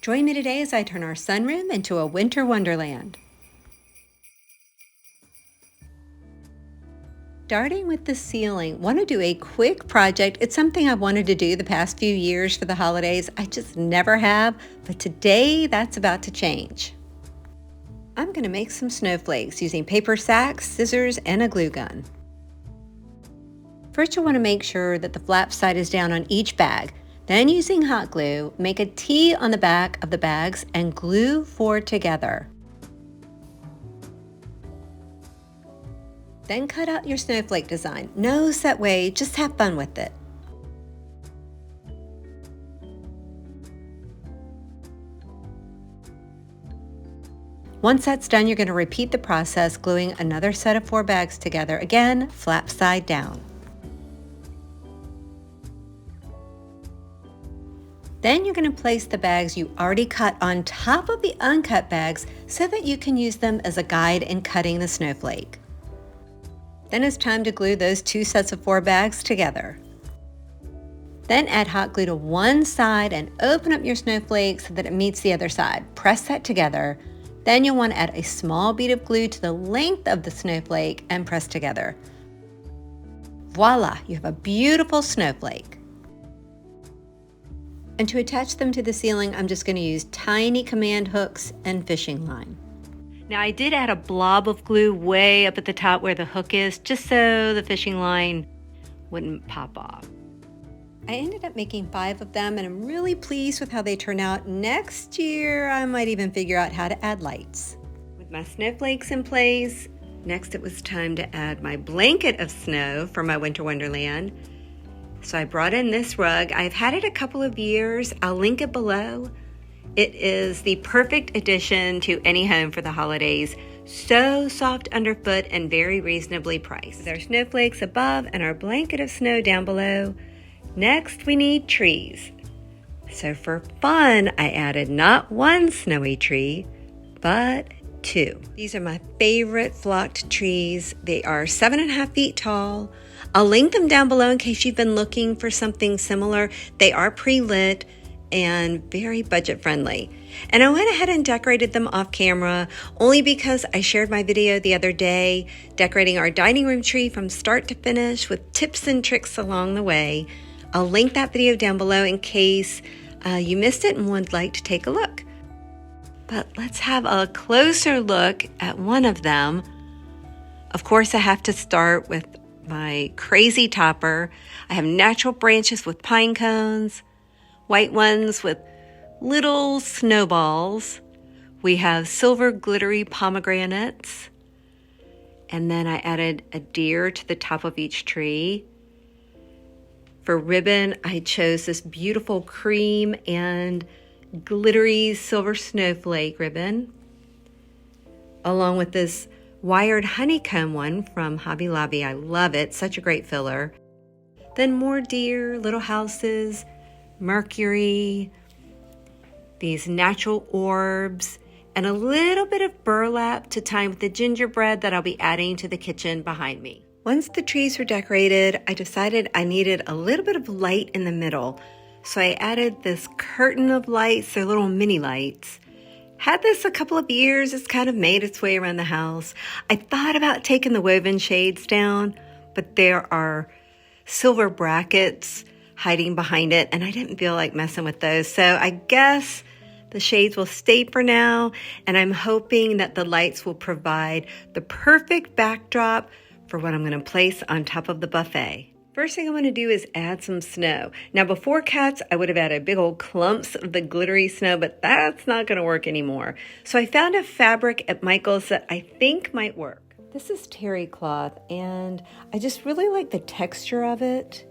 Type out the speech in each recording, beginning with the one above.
Join me today as I turn our sunroom into a winter wonderland. Starting with the ceiling, want to do a quick project. It's something I've wanted to do the past few years for the holidays. I just never have, but today that's about to change. I'm going to make some snowflakes using paper sacks, scissors, and a glue gun. First, you'll want to make sure that the flap side is down on each bag. Then, using hot glue, make a T on the back of the bags and glue 4 together. Then cut out your snowflake design. No set way, just have fun with it. Once that's done, you're going to repeat the process, gluing another set of 4 bags together, again, flap side down. Then you're going to place the bags you already cut on top of the uncut bags so that you can use them as a guide in cutting the snowflake. Then it's time to glue those 2 sets of 4 bags together. Then add hot glue to one side and open up your snowflake so that it meets the other side. Press that together. Then you'll want to add a small bead of glue to the length of the snowflake and press together. Voila, you have a beautiful snowflake. And to attach them to the ceiling, I'm just going to use tiny command hooks and fishing line. Now I did add a blob of glue way up at the top where the hook is, just so the fishing line wouldn't pop off. I ended up making 5 of them, and I'm really pleased with how they turn out. Next year, I might even figure out how to add lights. With my snowflakes in place, next it was time to add my blanket of snow for my winter wonderland. So I brought in this rug. I've had it a couple of years. I'll link it below. It is the perfect addition to any home for the holidays. So soft underfoot and very reasonably priced. With our snowflakes above and our blanket of snow down below, next we need trees. So for fun, I added not 1 snowy tree, but 2. These are my favorite flocked trees. They are 7.5 feet tall. I'll link them down below in case you've been looking for something similar. They are pre-lit and very budget friendly. And I went ahead and decorated them off camera only because I shared my video the other day decorating our dining room tree from start to finish with tips and tricks along the way. I'll link that video down below in case you missed it and would like to take a look. But let's have a closer look at one of them. Of course, I have to start with my crazy topper. I have natural branches with pine cones, white ones with little snowballs. We have silver glittery pomegranates. And then I added a deer to the top of each tree. For ribbon, I chose this beautiful cream and glittery silver snowflake ribbon, along with this wired honeycomb one from Hobby Lobby. I love it, such a great filler. Then more deer, little houses, Mercury, these natural orbs, and a little bit of burlap to tie with the gingerbread that I'll be adding to the kitchen behind me. Once the trees were decorated, I decided I needed a little bit of light in the middle. So I added this curtain of lights, they're little mini lights. Had this a couple of years, it's kind of made its way around the house. I thought about taking the woven shades down, but there are silver brackets hiding behind it, and I didn't feel like messing with those. So I guess the shades will stay for now, and I'm hoping that the lights will provide the perfect backdrop for what I'm going to place on top of the buffet. First thing I'm going to do is add some snow. Now before cats, I would have added big old clumps of the glittery snow, but that's not going to work anymore. So I found a fabric at Michael's that I think might work. This is terry cloth, and I just really like the texture of it.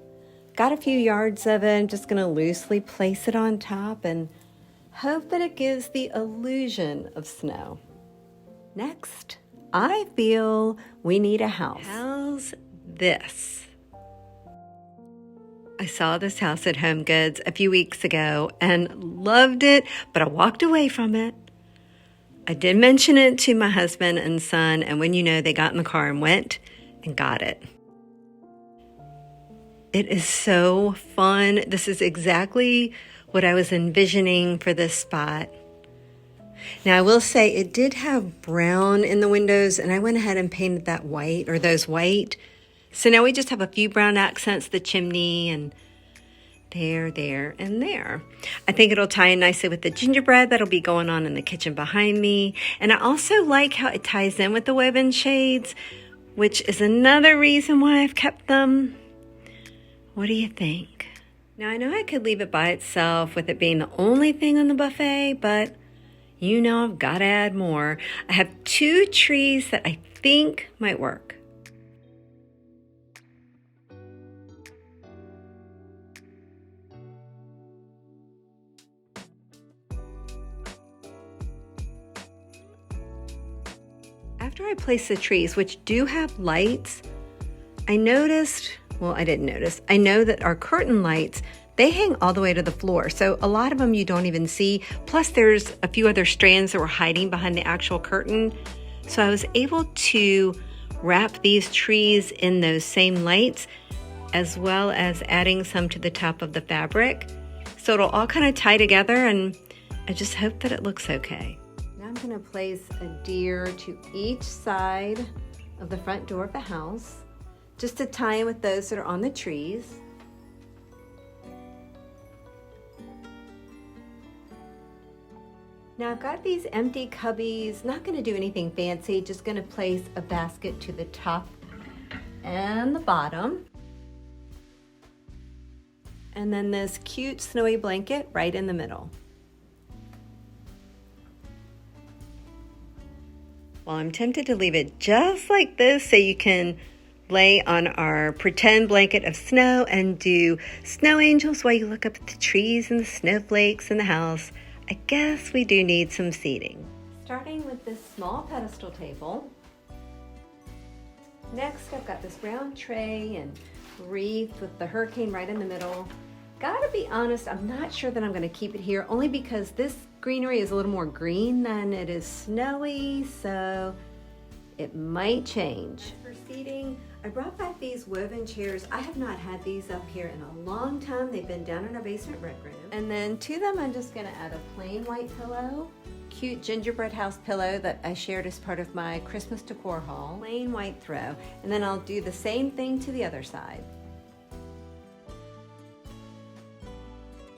Got a few yards of it. I'm just going to loosely place it on top and hope that it gives the illusion of snow. Next, I feel we need a house. How's this? I saw this house at Home Goods a few weeks ago and loved it, but I walked away from it. I did mention it to my husband and son, and when you know, they got in the car and went and got it. It is so fun. This is exactly what I was envisioning for this spot. Now, I will say it did have brown in the windows, and I went ahead and painted that white, or those white. So now we just have a few brown accents, the chimney, and there, and there. I think it'll tie in nicely with the gingerbread that'll be going on in the kitchen behind me. And I also like how it ties in with the woven shades, which is another reason why I've kept them. What do you think? Now, I know I could leave it by itself with it being the only thing on the buffet, but you know I've got to add more. I have 2 trees that I think might work. After I place the trees, which do have lights, I noticed, well, I didn't notice, I know that our curtain lights, they hang all the way to the floor. So a lot of them you don't even see. Plus there's a few other strands that were hiding behind the actual curtain. So I was able to wrap these trees in those same lights, as well as adding some to the top of the fabric. So it'll all kind of tie together, and I just hope that it looks okay. Now I'm gonna place a deer to each side of the front door of the house, just to tie in with those that are on the trees. Now I've got these empty cubbies, not going to do anything fancy, just going to place a basket to the top and the bottom. And then this cute snowy blanket right in the middle. Well, I'm tempted to leave it just like this so you can lay on our pretend blanket of snow and do snow angels while you look up at the trees and the snowflakes in the house. I guess we do need some seating. Starting with this small pedestal table. Next, I've got this round tray and wreath with the hurricane right in the middle. Gotta be honest, I'm not sure that I'm gonna keep it here, only because this greenery is a little more green than it is snowy, so it might change. For seating, I brought back these woven chairs. I have not had these up here in a long time. They've been down in our basement rec room. And then to them, I'm just gonna add a plain white pillow, cute gingerbread house pillow that I shared as part of my Christmas decor haul, plain white throw. And then I'll do the same thing to the other side.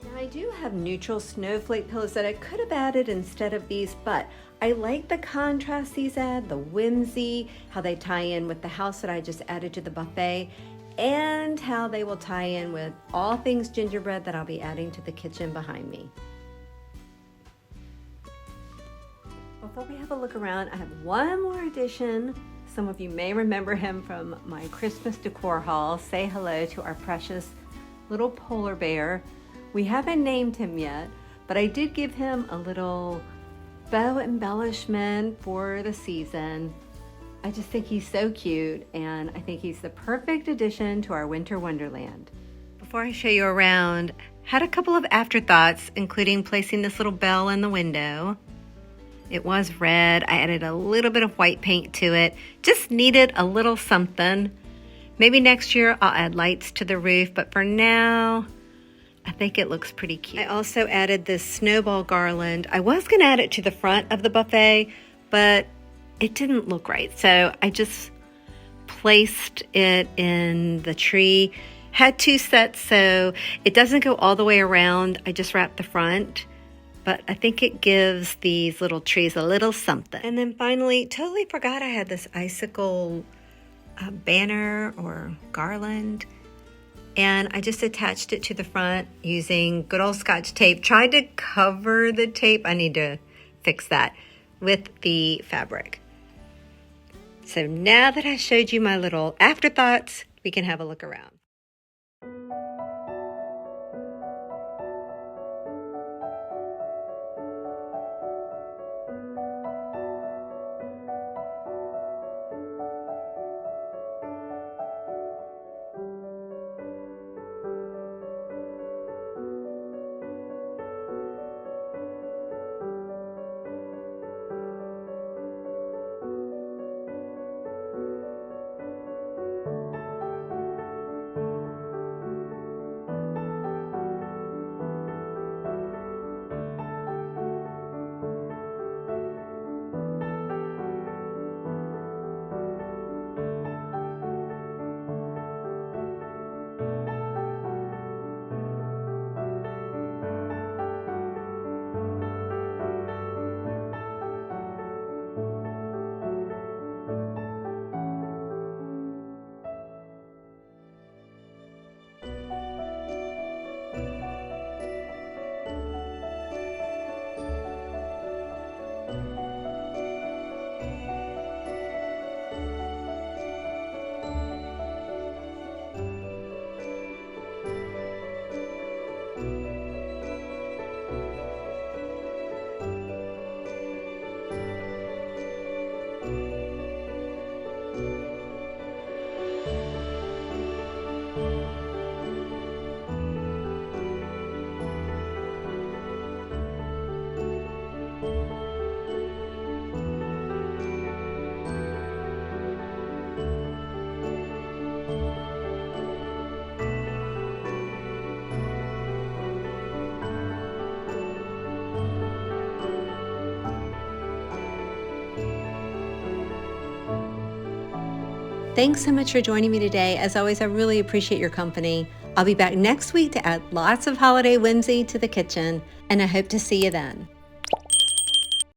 Now I do have neutral snowflake pillows that I could have added instead of these, but I like the contrast these add, the whimsy, how they tie in with the house that I just added to the buffet, and how they will tie in with all things gingerbread that I'll be adding to the kitchen behind me. Before we have a look around, I have one more addition. Some of you may remember him from my Christmas decor haul. Say hello to our precious little polar bear. We haven't named him yet, but I did give him a little bow embellishment for the season. I just think he's so cute, and I think he's the perfect addition to our winter wonderland. Before I show you around, had a couple of afterthoughts, including placing this little bell in the window. It was red. I added a little bit of white paint to it. Just needed a little something. Maybe next year I'll add lights to the roof, but for now, I think it looks pretty cute. I also added this snowball garland. I was gonna add it to the front of the buffet, but it didn't look right. So I just placed it in the tree. Had 2 sets, so it doesn't go all the way around. I just wrapped the front, but I think it gives these little trees a little something. And then finally, totally forgot I had this icicle banner or garland. And I just attached it to the front using good old Scotch tape. Tried to cover the tape. I need to fix that with the fabric. So now that I showed you my little afterthoughts, we can have a look around. Thanks so much for joining me today. As always, I really appreciate your company. I'll be back next week to add lots of holiday whimsy to the kitchen, and I hope to see you then.